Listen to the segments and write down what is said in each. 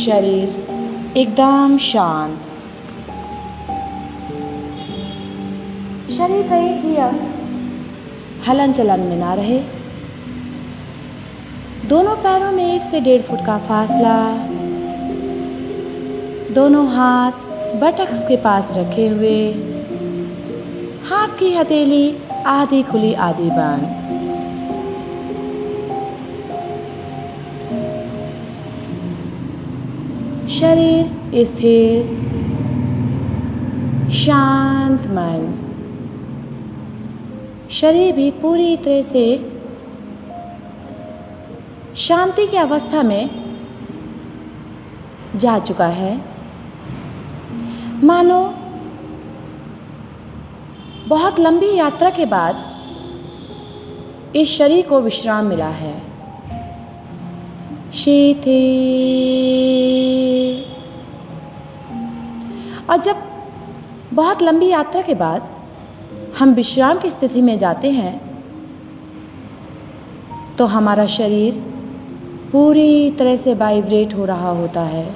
शरीर एकदम शांत। शरीर का एक भी अंग हलन चलन में ना रहे। दोनों पैरों में 1 से 1.5 फुट का फासला। दोनों हाथ बटक्स के पास रखे हुए, हाथ की हथेली आधी खुली आधी बंद। शरीर स्थिर, शांत मन। शरीर भी पूरी तरह से शांति की अवस्था में जा चुका है। मानो बहुत लंबी यात्रा के बाद इस शरीर को विश्राम मिला है। शिथिल। और जब बहुत लंबी यात्रा के बाद हम विश्राम की स्थिति में जाते हैं तो हमारा शरीर पूरी तरह से वाइब्रेट हो रहा होता है।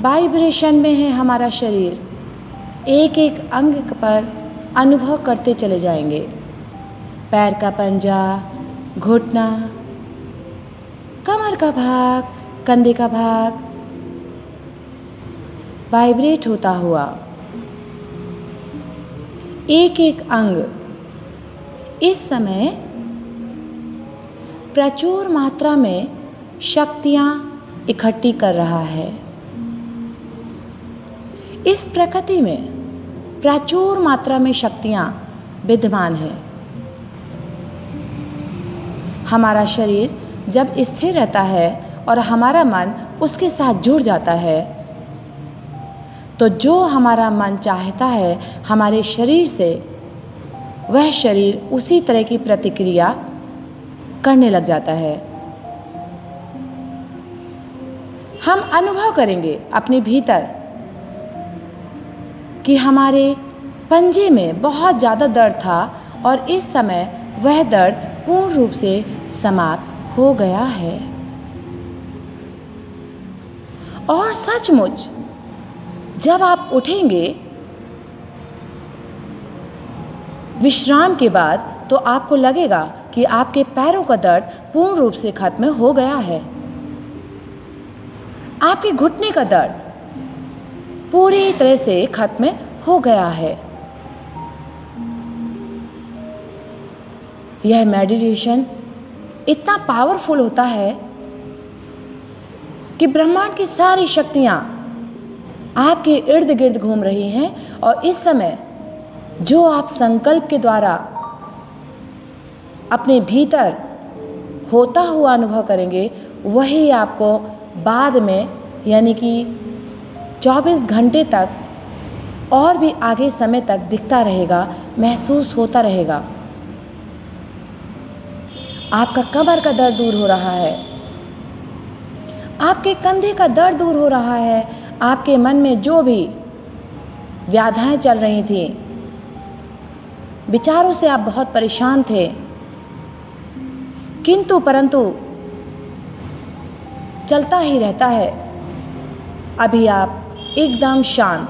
वाइब्रेशन में है हमारा शरीर। एक एक अंग पर अनुभव करते चले जाएंगे। पैर का पंजा, घुटना, कमर का भाग, कंधे का भाग वाइब्रेट होता हुआ एक एक अंग इस समय प्रचुर मात्रा में शक्तियां इकट्ठी कर रहा है। इस प्रकृति में प्रचुर मात्रा में शक्तियां विद्यमान हैं। हमारा शरीर जब स्थिर रहता है और हमारा मन उसके साथ जुड़ जाता है तो जो हमारा मन चाहता है हमारे शरीर से, वह शरीर उसी तरह की प्रतिक्रिया करने लग जाता है। हम अनुभव करेंगे अपने भीतर कि हमारे पंजे में बहुत ज़्यादा दर्द था और इस समय वह दर्द पूर्ण रूप से समाप्त हो गया है। और सचमुच जब आप उठेंगे विश्राम के बाद तो आपको लगेगा कि आपके पैरों का दर्द पूर्ण रूप से खत्म हो गया है। आपके घुटने का दर्द पूरी तरह से खत्म हो गया है। यह मेडिटेशन इतना पावरफुल होता है कि ब्रह्मांड की सारी शक्तियां आपके इर्द गिर्द घूम रही हैं और इस समय जो आप संकल्प के द्वारा अपने भीतर होता हुआ अनुभव करेंगे वही आपको बाद में यानी कि 24 घंटे तक और भी आगे समय तक दिखता रहेगा, महसूस होता रहेगा। आपका कमर का दर्द दूर हो रहा है, आपके कंधे का दर्द दूर हो रहा है, आपके मन में जो भी व्याधाएं चल रही थी, विचारों से आप बहुत परेशान थे, किंतु परंतु चलता ही रहता है, अभी आप एकदम शांत,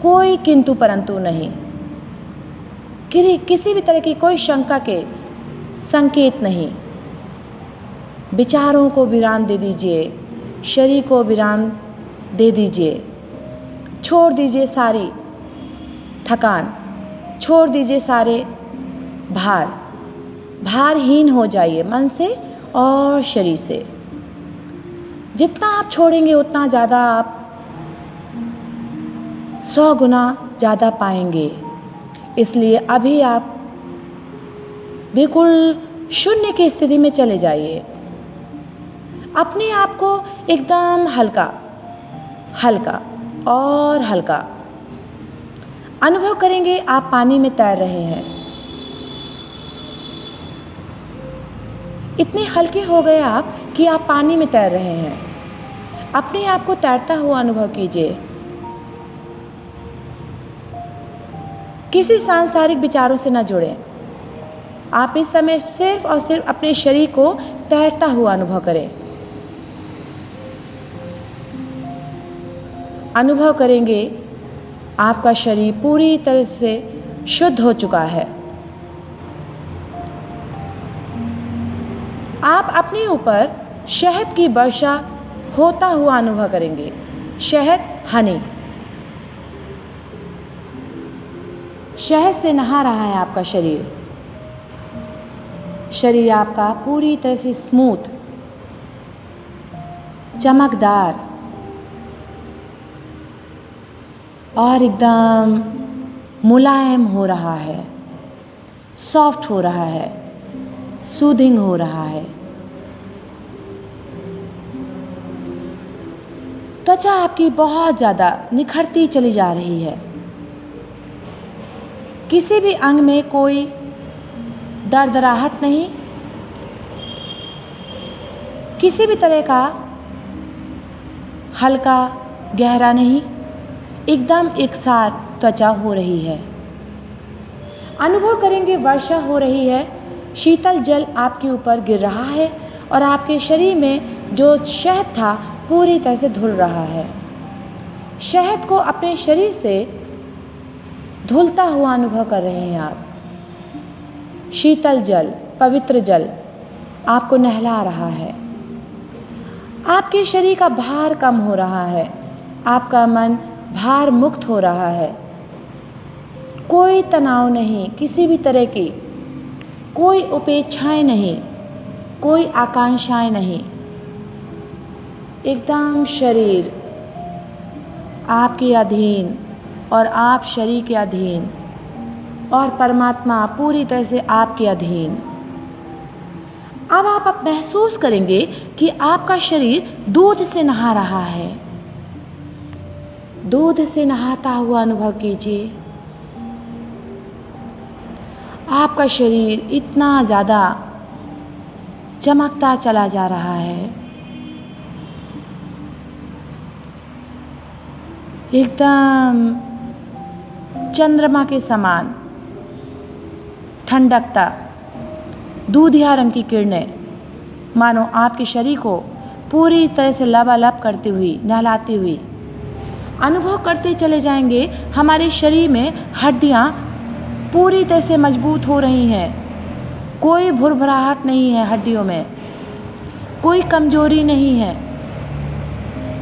कोई किंतु परंतु नहीं, किसी भी तरह की कोई शंका के संकेत नहीं। विचारों को विराम दे दीजिए, शरीर को विराम दे दीजिए, छोड़ दीजिए सारी थकान, छोड़ दीजिए सारे भारहीन हो जाइए मन से और शरीर से। जितना आप छोड़ेंगे उतना ज़्यादा आप 100 गुना ज़्यादा पाएंगे। इसलिए अभी आप बिल्कुल शून्य की स्थिति में चले जाइए। अपने आप को एकदम हल्का हल्का और हल्का अनुभव करेंगे। आप पानी में तैर रहे हैं, इतने हल्के हो गए आप कि आप पानी में तैर रहे हैं। अपने आप को तैरता हुआ अनुभव कीजिए। किसी सांसारिक विचारों से न जुड़ें। आप इस समय सिर्फ और सिर्फ अपने शरीर को तैरता हुआ अनुभव करें। अनुभव करेंगे आपका शरीर पूरी तरह से शुद्ध हो चुका है। आप अपने ऊपर शहद की वर्षा होता हुआ अनुभव करेंगे। शहद, हनी, शहद से नहा रहा है आपका शरीर। शरीर आपका पूरी तरह से स्मूथ, चमकदार और एकदम मुलायम हो रहा है, सॉफ्ट हो रहा है, सूदिंग हो रहा है। त्वचा आपकी बहुत ज़्यादा निखरती चली जा रही है। किसी भी अंग में कोई दर्दराहट नहीं, किसी भी तरह का हल्का गहरा नहीं, एकदम एकसार त्वचा हो रही है। अनुभव करेंगे वर्षा हो रही है, शीतल जल आपके ऊपर गिर रहा है और आपके शरीर में जो शहद था पूरी तरह से धुल रहा है। शहद को अपने शरीर से धुलता हुआ अनुभव कर रहे हैं आप। शीतल जल, पवित्र जल आपको नहला रहा है। आपके शरीर का भार कम हो रहा है, आपका मन भार मुक्त हो रहा है। कोई तनाव नहीं, किसी भी तरह की कोई उपेक्षाएं नहीं, कोई आकांक्षाएं नहीं। एकदम शरीर आपके अधीन और आप शरीर के अधीन और परमात्मा पूरी तरह से आपके अधीन। अब आप महसूस करेंगे कि आपका शरीर दूध से नहा रहा है। दूध से नहाता हुआ अनुभव कीजिए। आपका शरीर इतना ज़्यादा चमकता चला जा रहा है, एकदम चंद्रमा के समान ठंडकता, दूधिया रंग की किरणें मानो आपके शरीर को पूरी तरह से लबालब करती हुई, नहलाती हुई। अनुभव करते चले जाएंगे हमारे शरीर में हड्डियां पूरी तरह से मजबूत हो रही हैं। कोई भुरभुराहट नहीं है हड्डियों में, कोई कमजोरी नहीं है,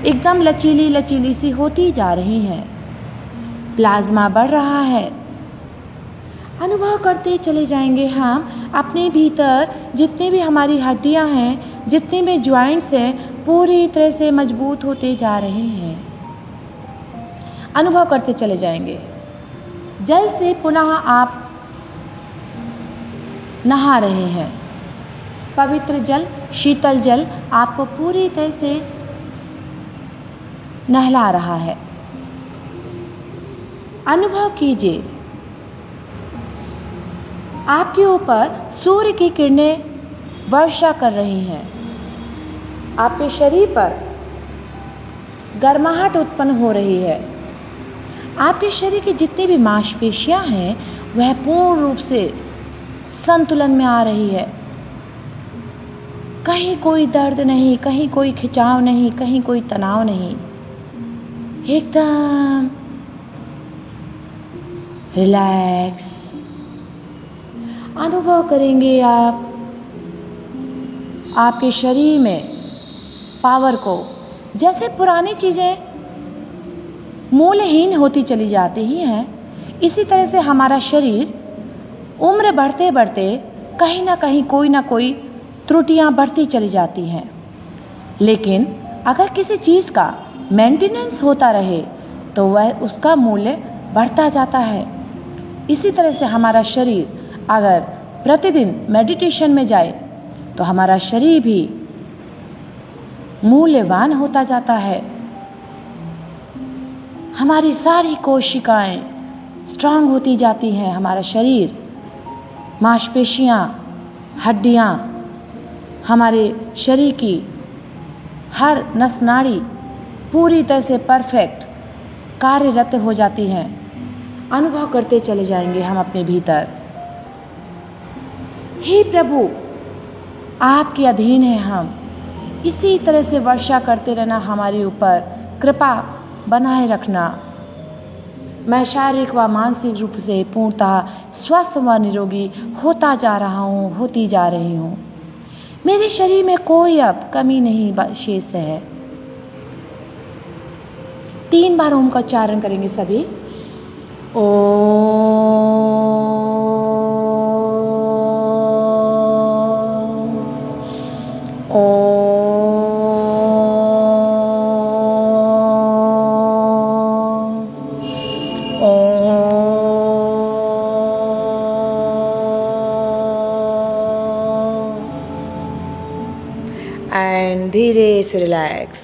एकदम लचीली लचीली सी होती जा रही हैं। प्लाज्मा बढ़ रहा है। अनुभव करते चले जाएंगे हम अपने भीतर जितने भी हमारी हड्डियां हैं, जितने भी ज्वाइंट्स हैं, पूरी तरह से मजबूत होते जा रहे हैं। अनुभव करते चले जाएंगे। जल से पुनः आप नहा रहे हैं। पवित्र जल, शीतल जल आपको पूरी तरह से नहला रहा है। अनुभव कीजिए आपके ऊपर सूर्य की किरणें वर्षा कर रही हैं। आपके शरीर पर गर्माहट उत्पन्न हो रही है। आपके शरीर की जितनी भी मांसपेशियां हैं वह पूर्ण रूप से संतुलन में आ रही है। कहीं कोई दर्द नहीं, कहीं कोई खिंचाव नहीं, कहीं कोई तनाव नहीं। एकदम रिलैक्स अनुभव करेंगे आप आपके शरीर में पावर को। जैसे पुरानी चीज़ें मूल्यहीन होती चली जाती ही हैं, इसी तरह से हमारा शरीर उम्र बढ़ते बढ़ते कहीं ना कहीं कोई ना कोई त्रुटियां बढ़ती चली जाती हैं। लेकिन अगर किसी चीज़ का मेंटेनेंस होता रहे तो वह उसका मूल्य बढ़ता जाता है। इसी तरह से हमारा शरीर अगर प्रतिदिन मेडिटेशन में जाए तो हमारा शरीर भी मूल्यवान होता जाता है। हमारी सारी कोशिकाएं स्ट्रांग होती जाती हैं। हमारा शरीर, मांसपेशियां, हड्डियां, हमारे शरीर की हर नस नाड़ी पूरी तरह से परफेक्ट कार्यरत हो जाती हैं। अनुभव करते चले जाएंगे हम अपने भीतर, हे प्रभु आपके अधीन है हम। इसी तरह से वर्षा करते रहना हमारे ऊपर, कृपा बनाए रखना। मैं शारीरिक व मानसिक रूप से पूर्णतः स्वस्थ व निरोगी होता जा रहा हूँ, होती जा रही हूँ। मेरे शरीर में कोई अब कमी नहीं शेष है। 3 बार ओम का उच्चारण करेंगे सभी। एंड धीरे से रिलैक्स।